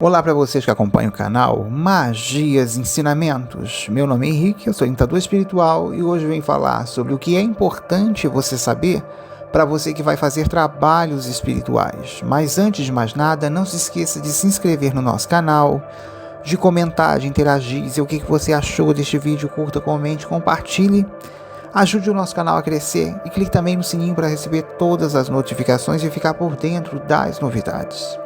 Olá para vocês que acompanham o canal Magias Ensinamentos. Meu nome é Henrique, eu sou orientador espiritual e hoje venho falar sobre o que é importante você saber para você que vai fazer trabalhos espirituais. Mas antes de mais nada, não se esqueça de se inscrever no nosso canal, de comentar, de interagir, dizer o que você achou deste vídeo, curta, comente, compartilhe. Ajude o nosso canal a crescer e clique também no sininho para receber todas as notificações e ficar por dentro das novidades.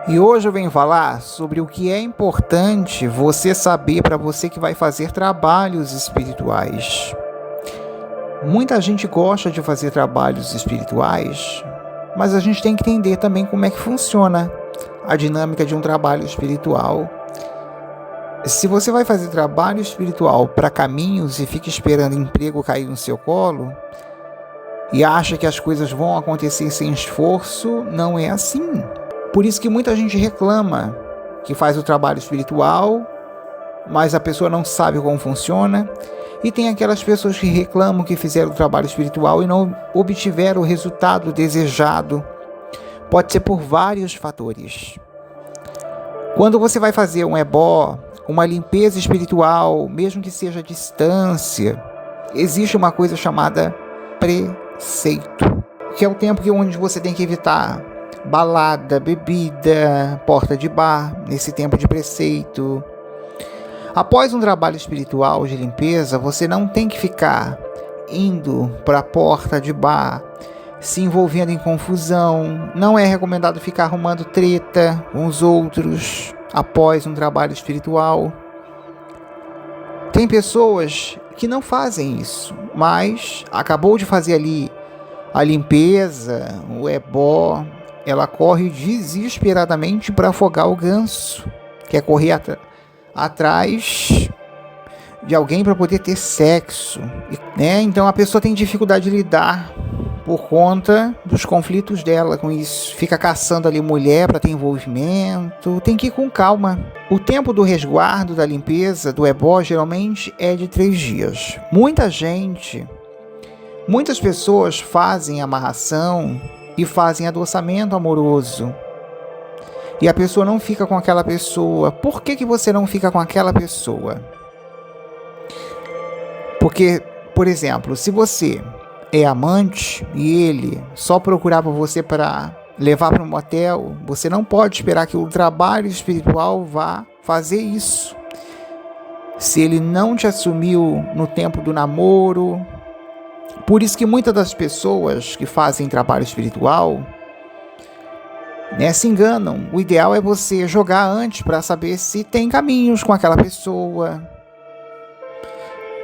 E hoje eu venho falar sobre o que é importante você saber para você que vai fazer trabalhos espirituais. Muita gente gosta de fazer trabalhos espirituais, mas a gente tem que entender também como é que funciona a dinâmica de um trabalho espiritual. Se você vai fazer trabalho espiritual para caminhos e fica esperando emprego cair no seu colo e acha que as coisas vão acontecer sem esforço, não é assim. Por isso que muita gente reclama que faz o trabalho espiritual, mas a pessoa não sabe como funciona. E tem aquelas pessoas que reclamam que fizeram o trabalho espiritual e não obtiveram o resultado desejado. Pode ser por vários fatores. Quando você vai fazer um ebó, uma limpeza espiritual, mesmo que seja à distância, existe uma coisa chamada preceito, que é o tempo onde você tem que evitar balada, bebida, porta de bar, nesse tempo de preceito. Após um trabalho espiritual de limpeza, você não tem que ficar indo para a porta de bar, se envolvendo em confusão. Não é recomendado ficar arrumando treta com os outros após um trabalho espiritual. Tem pessoas que não fazem isso, mas acabou de fazer ali a limpeza, o ebó, ela corre desesperadamente para afogar o ganso, quer correr atrás de alguém para poder ter sexo, né? Então a pessoa tem dificuldade de lidar por conta dos conflitos dela com isso. Fica caçando ali mulher para ter envolvimento. Tem que ir com calma. O tempo do resguardo, da limpeza, do ebó, geralmente é de 3 dias. Muitas pessoas fazem amarração e fazem adoçamento amoroso. E a pessoa não fica com aquela pessoa. Por que você não fica com aquela pessoa? Porque, por exemplo, se você é amante e ele só procurar por você para levar para um motel, você não pode esperar que o trabalho espiritual vá fazer isso. Se ele não te assumiu no tempo do namoro. Por isso que muitas das pessoas que fazem trabalho espiritual, se enganam. O ideal é você jogar antes para saber se tem caminhos com aquela pessoa.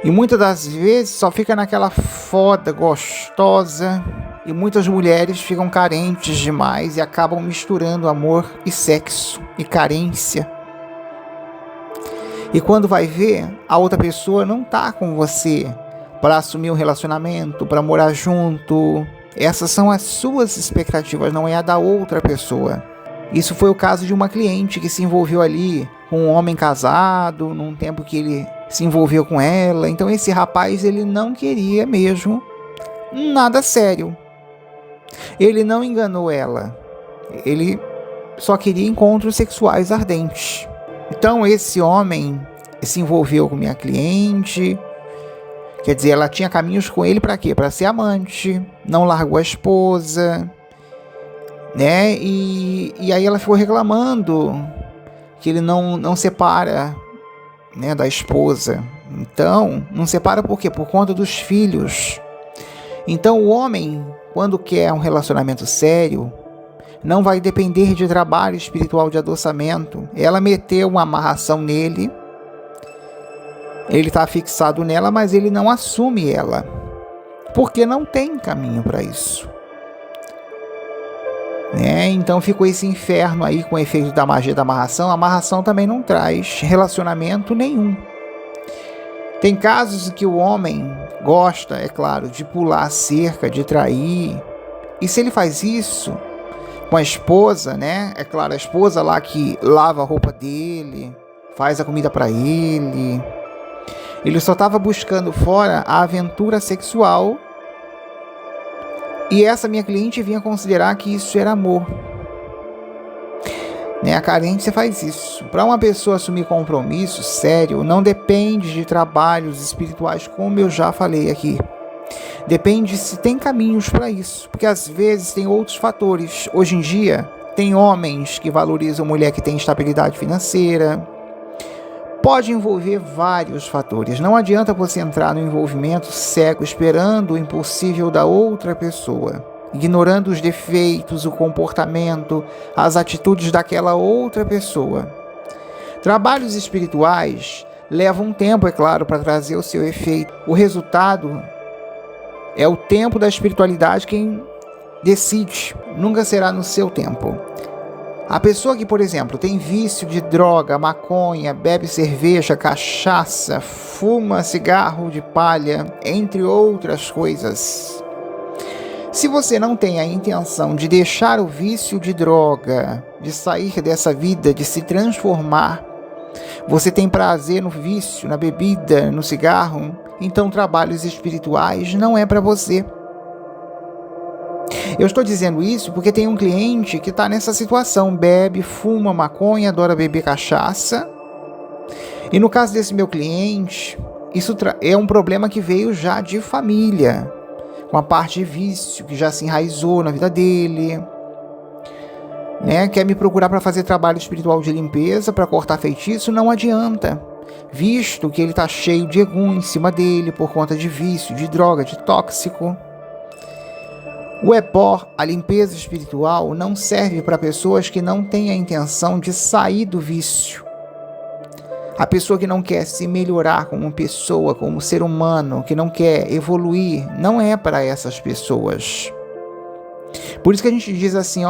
E muitas das vezes só fica naquela foda gostosa. E muitas mulheres ficam carentes demais e acabam misturando amor e sexo e carência. E quando vai ver, a outra pessoa não está com você para assumir um relacionamento, para morar junto. Essas são as suas expectativas, não é a da outra pessoa. Isso foi o caso de uma cliente que se envolveu ali com um homem casado, num tempo que ele se envolveu com ela. Então esse rapaz, ele não queria mesmo nada sério. Ele não enganou ela. Ele só queria encontros sexuais ardentes. Então esse homem se envolveu com minha cliente. Quer dizer, ela tinha caminhos com ele para quê? Para ser amante, não largou a esposa, né? E aí ela ficou reclamando que ele não separa, né, da esposa. Então, não separa por quê? Por conta dos filhos. Então, o homem, quando quer um relacionamento sério, não vai depender de trabalho espiritual de adoçamento. Ela meteu uma amarração nele. Ele está fixado nela, mas ele não assume ela, porque não tem caminho para isso. Então ficou esse inferno aí com o efeito da magia da amarração. A amarração também não traz relacionamento nenhum. Tem casos que o homem gosta, é claro, de pular a cerca, de trair, E se ele faz isso com a esposa, né? É claro, a esposa lá que lava a roupa dele, faz a comida para ele. Ele só estava buscando fora a aventura sexual. E essa minha cliente vinha considerar que isso era amor. Né? A carência faz isso. Para uma pessoa assumir compromisso sério, não depende de trabalhos espirituais, como eu já falei aqui. Depende se tem caminhos para isso, porque às vezes tem outros fatores. Hoje em dia, tem homens que valorizam mulher que tem estabilidade financeira. Pode envolver vários fatores. Não adianta você entrar no envolvimento cego esperando o impossível da outra pessoa, ignorando os defeitos, o comportamento, as atitudes daquela outra pessoa. Trabalhos espirituais levam um tempo, é claro, para trazer o seu efeito. O resultado é o tempo da espiritualidade quem decide, nunca será no seu tempo. A pessoa que, por exemplo, tem vício de droga, maconha, bebe cerveja, cachaça, fuma cigarro de palha, entre outras coisas. Se você não tem a intenção de deixar o vício de droga, de sair dessa vida, de se transformar, você tem prazer no vício, na bebida, no cigarro, então trabalhos espirituais não é para você. Eu estou dizendo isso porque tem um cliente que está nessa situação, bebe, fuma maconha, adora beber cachaça. E no caso desse meu cliente, isso é um problema que veio já de família, com a parte de vício que já se enraizou na vida dele. Né? Quer me procurar para fazer trabalho espiritual de limpeza, para cortar feitiço, não adianta. Visto que ele está cheio de egum em cima dele por conta de vício, de droga, de tóxico. O EPOR, a limpeza espiritual, não serve para pessoas que não têm a intenção de sair do vício. A pessoa que não quer se melhorar como pessoa, como ser humano, que não quer evoluir, não é para essas pessoas. Por isso que a gente diz assim,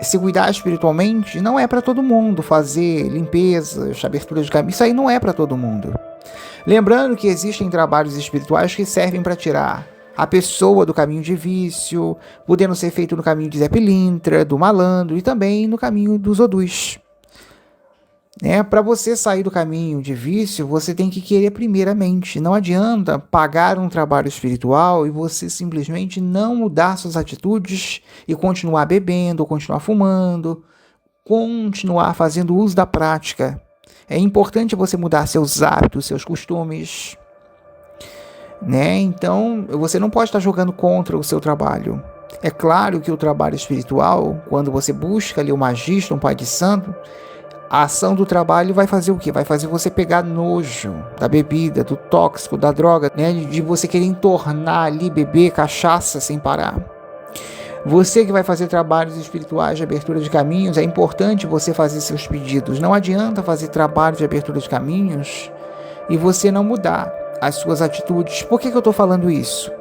se cuidar espiritualmente não é para todo mundo, fazer limpeza, abertura de caminho, isso aí não é para todo mundo. Lembrando que existem trabalhos espirituais que servem para tirar a pessoa do caminho de vício, podendo ser feito no caminho de Zé Pilintra, do malandro e também no caminho dos odus. Para você sair do caminho de vício, você tem que querer primeiramente. Não adianta pagar um trabalho espiritual e você simplesmente não mudar suas atitudes e continuar bebendo, ou continuar fumando, continuar fazendo uso da prática. É importante você mudar seus hábitos, seus costumes. Então, você não pode estar jogando contra o seu trabalho. É claro que o trabalho espiritual, quando você busca ali um magista, um pai de santo, a ação do trabalho vai fazer o quê? Vai fazer você pegar nojo da bebida, do tóxico, da droga, de você querer entornar ali, beber cachaça sem parar. Você que vai fazer trabalhos espirituais de abertura de caminhos, é importante você fazer seus pedidos. Não adianta fazer trabalho de abertura de caminhos e você não mudar as suas atitudes. Por que eu estou falando isso?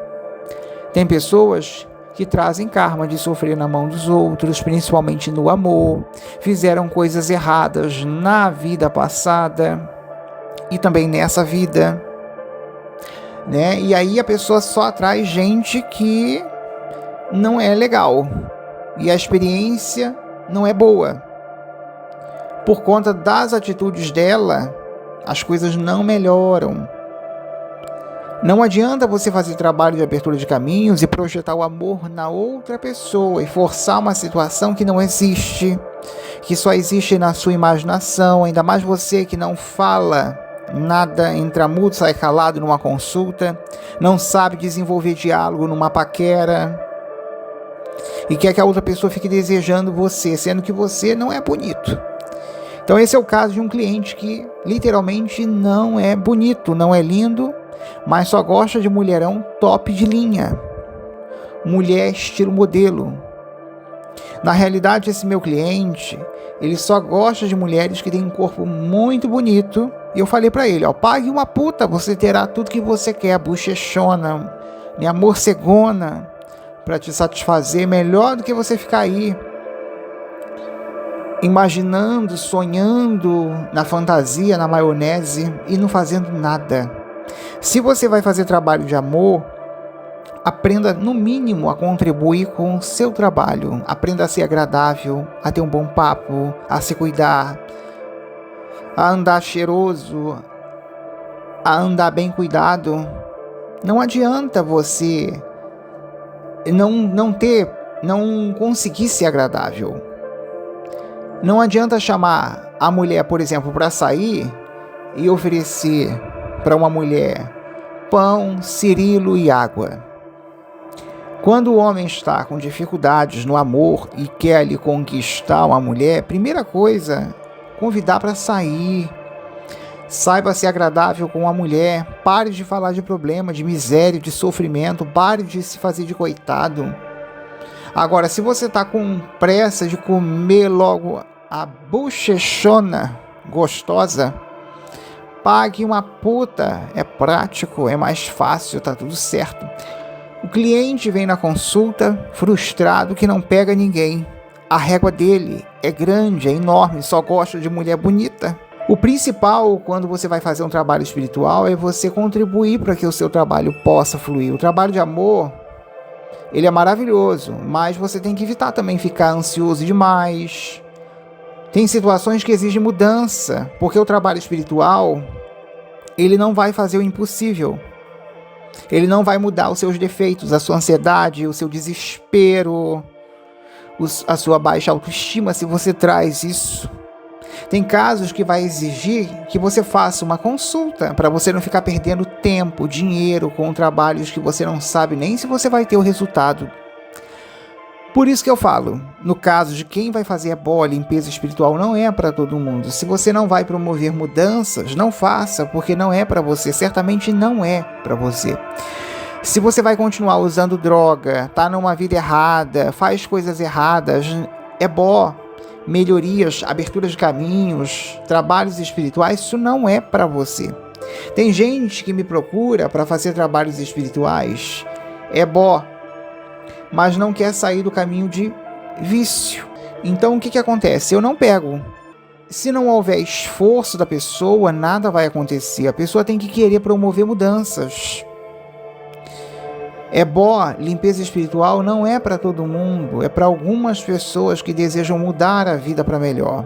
Tem pessoas que trazem karma de sofrer na mão dos outros, principalmente no amor, fizeram coisas erradas na vida passada e também nessa vida, E aí a pessoa só atrai gente que não é legal e a experiência não é boa. Por conta das atitudes dela, as coisas não melhoram. Não adianta você fazer trabalho de abertura de caminhos e projetar o amor na outra pessoa e forçar uma situação que não existe, que só existe na sua imaginação, ainda mais você que não fala nada, entra mudo, sai calado numa consulta, não sabe desenvolver diálogo numa paquera e quer que a outra pessoa fique desejando você, sendo que você não é bonito. Então esse é o caso de um cliente que literalmente não é bonito, não é lindo, mas só gosta de mulherão top de linha, mulher estilo modelo. Na realidade, esse meu cliente, ele só gosta de mulheres que têm um corpo muito bonito. E eu falei pra ele, pague uma puta, você terá tudo que você quer, bochechona, minha morcegona, pra te satisfazer, melhor do que você ficar aí imaginando, sonhando na fantasia, na maionese e não fazendo nada. Se você vai fazer trabalho de amor, aprenda, no mínimo, a contribuir com o seu trabalho. Aprenda a ser agradável, a ter um bom papo, a se cuidar, a andar cheiroso, a andar bem cuidado. Não adianta você não conseguir ser agradável. Não adianta chamar a mulher, por exemplo, para sair e oferecer para uma mulher pão, cirilo e água. Quando o homem está com dificuldades no amor e quer ali conquistar uma mulher, primeira coisa, convidar para sair. Saiba ser agradável com a mulher. Pare de falar de problema, de miséria, de sofrimento. Pare de se fazer de coitado. Agora, se você está com pressa de comer logo a bochechona gostosa, pague uma puta. É prático, é mais fácil, tá tudo certo. O cliente vem na consulta frustrado que não pega ninguém. A régua dele é grande, é enorme, só gosta de mulher bonita. O principal, quando você vai fazer um trabalho espiritual, é você contribuir para que o seu trabalho possa fluir. O trabalho de amor, ele é maravilhoso, mas você tem que evitar também ficar ansioso demais. Tem situações que exigem mudança, porque o trabalho espiritual, ele não vai fazer o impossível. Ele não vai mudar os seus defeitos, a sua ansiedade, o seu desespero, a sua baixa autoestima, se você traz isso. Tem casos que vai exigir que você faça uma consulta, para você não ficar perdendo tempo, dinheiro com trabalhos que você não sabe nem se você vai ter o resultado. Por isso que eu falo, no caso de quem vai fazer a boa limpeza espiritual, não é para todo mundo. Se você não vai promover mudanças, não faça, porque não é para você, certamente não é para você. Se você vai continuar usando droga, tá numa vida errada, faz coisas erradas, é bom. Melhorias, abertura de caminhos, trabalhos espirituais, isso não é para você. Tem gente que me procura para fazer trabalhos espirituais, é bom, mas não quer sair do caminho de vício. Então o que acontece? Eu não pego. Se não houver esforço da pessoa, nada vai acontecer. A pessoa tem que querer promover mudanças. É bom, limpeza espiritual não é para todo mundo, é para algumas pessoas que desejam mudar a vida para melhor.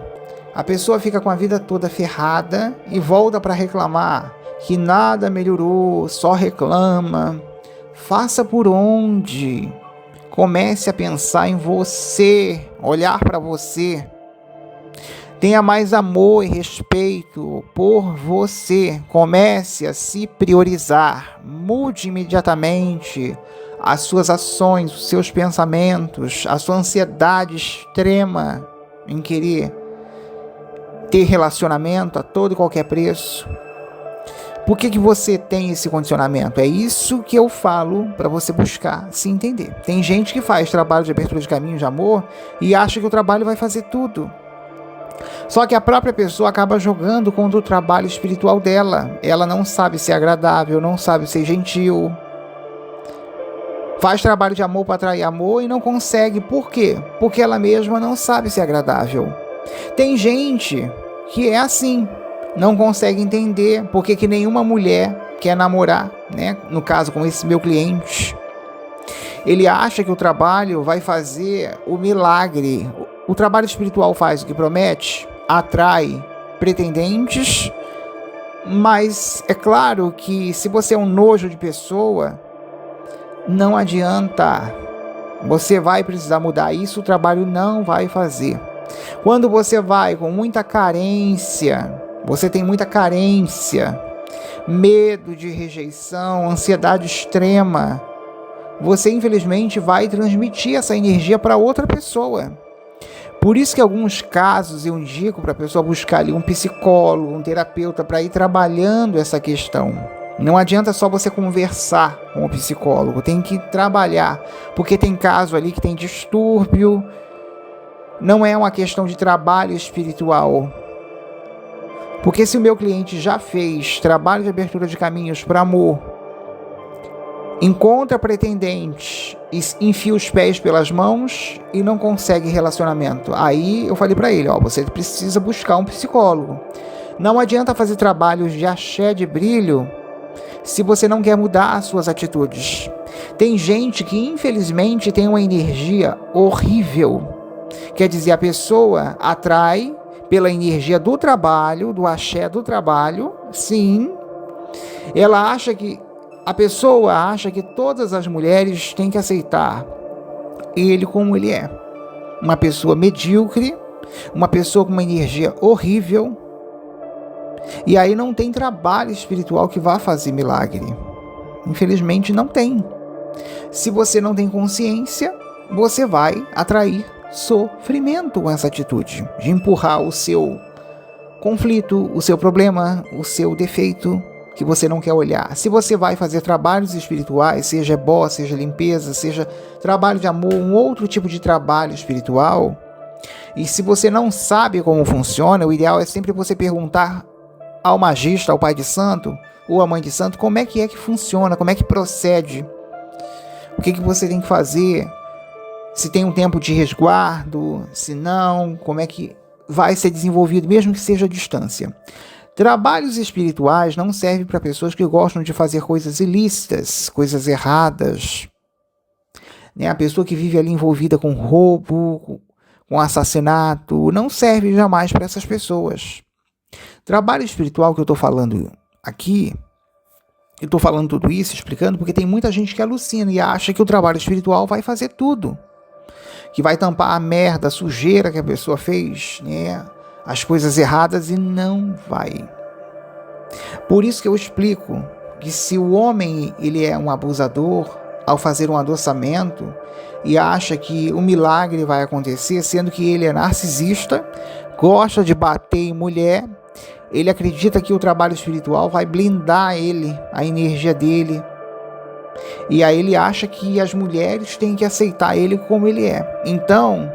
A pessoa fica com a vida toda ferrada e volta para reclamar que nada melhorou, só reclama. Faça por onde? Comece a pensar em você, olhar para você. Tenha mais amor e respeito por você. Comece a se priorizar. Mude imediatamente as suas ações, os seus pensamentos, a sua ansiedade extrema em querer ter relacionamento a todo e qualquer preço. Por que você tem esse condicionamento? É isso que eu falo para você buscar se entender. Tem gente que faz trabalho de abertura de caminho de amor e acha que o trabalho vai fazer tudo. Só que a própria pessoa acaba jogando contra o trabalho espiritual dela. Ela não sabe ser agradável, não sabe ser gentil. Faz trabalho de amor para atrair amor e não consegue. Por quê? Porque ela mesma não sabe ser agradável. Tem gente que é assim, não consegue entender porque que nenhuma mulher quer namorar, né? No caso, com esse meu cliente. Ele acha que o trabalho vai fazer o milagre. O trabalho espiritual faz o que promete, atrai pretendentes, mas é claro que se você é um nojo de pessoa, não adianta. Você vai precisar mudar isso, o trabalho não vai fazer. Quando você vai com muita carência, você tem muita carência, medo de rejeição, ansiedade extrema, você infelizmente vai transmitir essa energia para outra pessoa. Por isso que em alguns casos eu indico para a pessoa buscar ali um psicólogo, um terapeuta para ir trabalhando essa questão. Não adianta só você conversar com o psicólogo, tem que trabalhar, porque tem caso ali que tem distúrbio, não é uma questão de trabalho espiritual. Porque se o meu cliente já fez trabalho de abertura de caminhos para amor, encontra pretendente e enfia os pés pelas mãos e não consegue relacionamento. Aí eu falei para ele, você precisa buscar um psicólogo. Não adianta fazer trabalhos de axé de brilho se você não quer mudar as suas atitudes. Tem gente que infelizmente tem uma energia horrível. Quer dizer, a pessoa atrai pela energia do trabalho, do axé do trabalho, sim. A pessoa acha que todas as mulheres têm que aceitar ele como ele é. Uma pessoa medíocre, uma pessoa com uma energia horrível. E aí não tem trabalho espiritual que vá fazer milagre. Infelizmente não tem. Se você não tem consciência, você vai atrair sofrimento com essa atitude de empurrar o seu conflito, o seu problema, o seu defeito que você não quer olhar. Se você vai fazer trabalhos espirituais, seja ebó, seja limpeza, seja trabalho de amor, um outro tipo de trabalho espiritual, e se você não sabe como funciona, o ideal é sempre você perguntar ao magista, ao pai de santo ou à mãe de santo, como é que funciona, como é que procede, o que você tem que fazer, se tem um tempo de resguardo, se não, como é que vai ser desenvolvido, mesmo que seja à distância. Trabalhos espirituais não servem para pessoas que gostam de fazer coisas ilícitas, coisas erradas. A pessoa que vive ali envolvida com roubo, com assassinato, não serve jamais para essas pessoas. Trabalho espiritual que eu estou falando aqui, eu estou falando tudo isso, explicando, porque tem muita gente que alucina e acha que o trabalho espiritual vai fazer tudo. Que vai tampar a merda, a sujeira que a pessoa fez, as coisas erradas, e não vai. Por isso que eu explico que se o homem ele é um abusador, ao fazer um adoçamento, e acha que o milagre vai acontecer, sendo que ele é narcisista, gosta de bater em mulher, ele acredita que o trabalho espiritual vai blindar ele, a energia dele, e aí ele acha que as mulheres têm que aceitar ele como ele é. Então,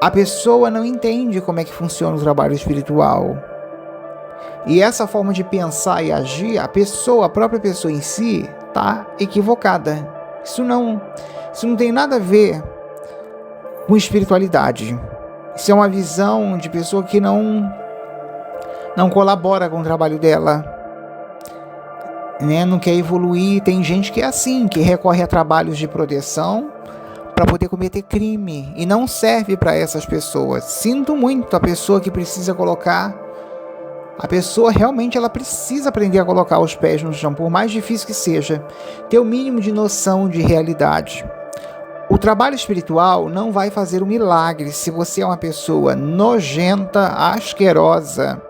a pessoa não entende como é que funciona o trabalho espiritual. E essa forma de pensar e agir, a própria pessoa em si, está equivocada. Isso não tem nada a ver com espiritualidade. Isso é uma visão de pessoa que não colabora com o trabalho dela. Não quer evoluir. Tem gente que é assim, que recorre a trabalhos de proteção para poder cometer crime, e não serve para essas pessoas. Sinto muito a pessoa que precisa colocar, a pessoa realmente ela precisa aprender a colocar os pés no chão, por mais difícil que seja, ter o mínimo de noção de realidade. O trabalho espiritual não vai fazer um milagre se você é uma pessoa nojenta, asquerosa.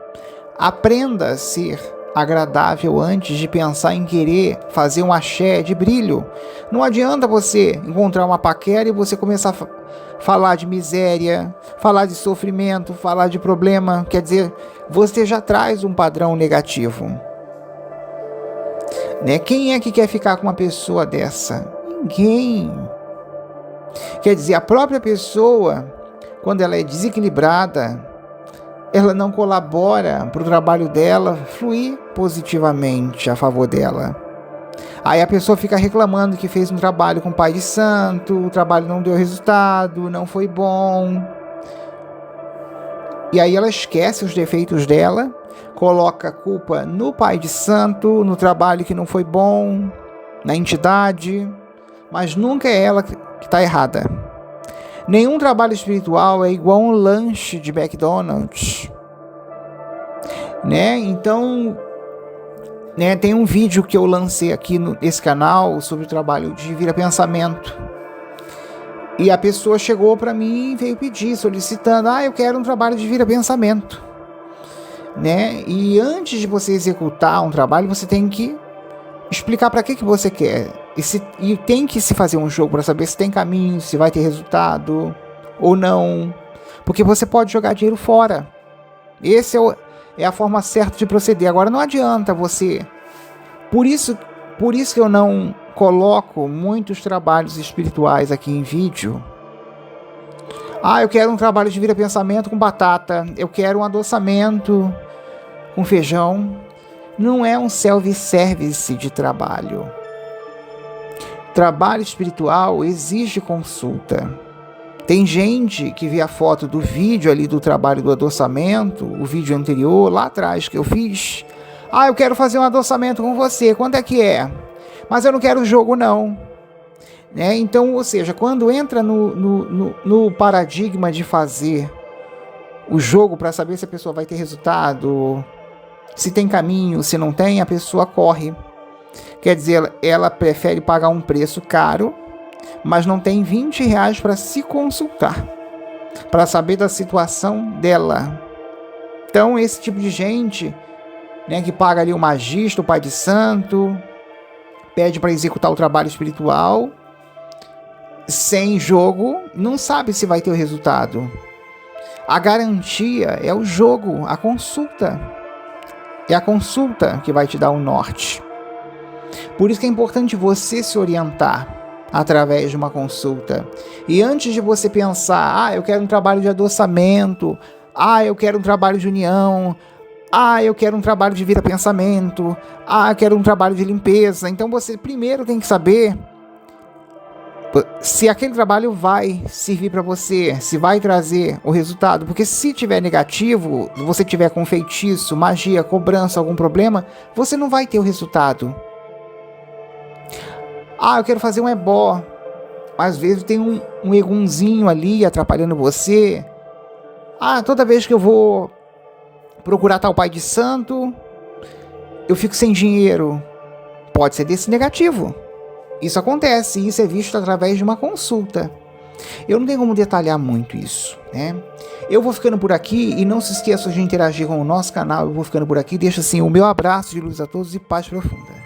Aprenda a ser agradável antes de pensar em querer fazer um axé de brilho. Não adianta você encontrar uma paquera e você começar a falar de miséria, falar de sofrimento, falar de problema. Quer dizer, você já traz um padrão negativo. Quem é que quer ficar com uma pessoa dessa? Ninguém. Quer dizer, a própria pessoa, quando ela é desequilibrada, ela não colabora para o trabalho dela fluir positivamente a favor dela. Aí a pessoa fica reclamando que fez um trabalho com o pai de santo, o trabalho não deu resultado, não foi bom. E aí ela esquece os defeitos dela, coloca a culpa no pai de santo, no trabalho que não foi bom, na entidade, mas nunca é ela que está errada. Nenhum trabalho espiritual é igual um lanche de McDonald's. Então, tem um vídeo que eu lancei aqui nesse canal sobre o trabalho de vira-pensamento. E a pessoa chegou para mim e veio pedir, solicitando, eu quero um trabalho de vira-pensamento. E antes de você executar um trabalho, você tem que explicar para que você quer. E tem que se fazer um jogo para saber se tem caminho, se vai ter resultado ou não. Porque você pode jogar dinheiro fora. Esse é a forma certa de proceder. Agora não adianta você... Por isso que eu não coloco muitos trabalhos espirituais aqui em vídeo. Eu quero um trabalho de vira-pensamento com batata. Eu quero um adoçamento com feijão. Não é um self-service de trabalho. Trabalho espiritual exige consulta. Tem gente que vê a foto do vídeo ali do trabalho do adoçamento, o vídeo anterior, lá atrás que eu fiz. Ah, eu quero fazer um adoçamento com você, quanto é que é? Mas eu não quero o jogo não. Né? Então, ou seja, quando entra no paradigma de fazer o jogo para saber se a pessoa vai ter resultado, se tem caminho, se não tem, a pessoa corre. Quer dizer, ela prefere pagar um preço caro, mas não tem R$20 para se consultar, para saber da situação dela. Então, esse tipo de gente, né, que paga ali o magista, o pai de santo, pede para executar o trabalho espiritual, sem jogo, não sabe se vai ter o resultado. A garantia é o jogo, a consulta. É a consulta que vai te dar o norte. Por isso que é importante você se orientar através de uma consulta. E antes de você pensar, eu quero um trabalho de adoçamento, eu quero um trabalho de união, eu quero um trabalho de vida-pensamento, eu quero um trabalho de limpeza. Então você primeiro tem que saber se aquele trabalho vai servir para você, se vai trazer o resultado. Porque se tiver negativo, você tiver com feitiço, magia, cobrança, algum problema, você não vai ter o resultado. Eu quero fazer um ebó. Às vezes tem um egunzinho ali atrapalhando você. Toda vez que eu vou procurar tal pai de santo, eu fico sem dinheiro. Pode ser desse negativo. Isso acontece, e isso é visto através de uma consulta. Eu não tenho como detalhar muito isso, né? Eu vou ficando por aqui, e não se esqueça de interagir com o nosso canal. Eu vou ficando por aqui, deixa assim o meu abraço de luz a todos e paz profunda.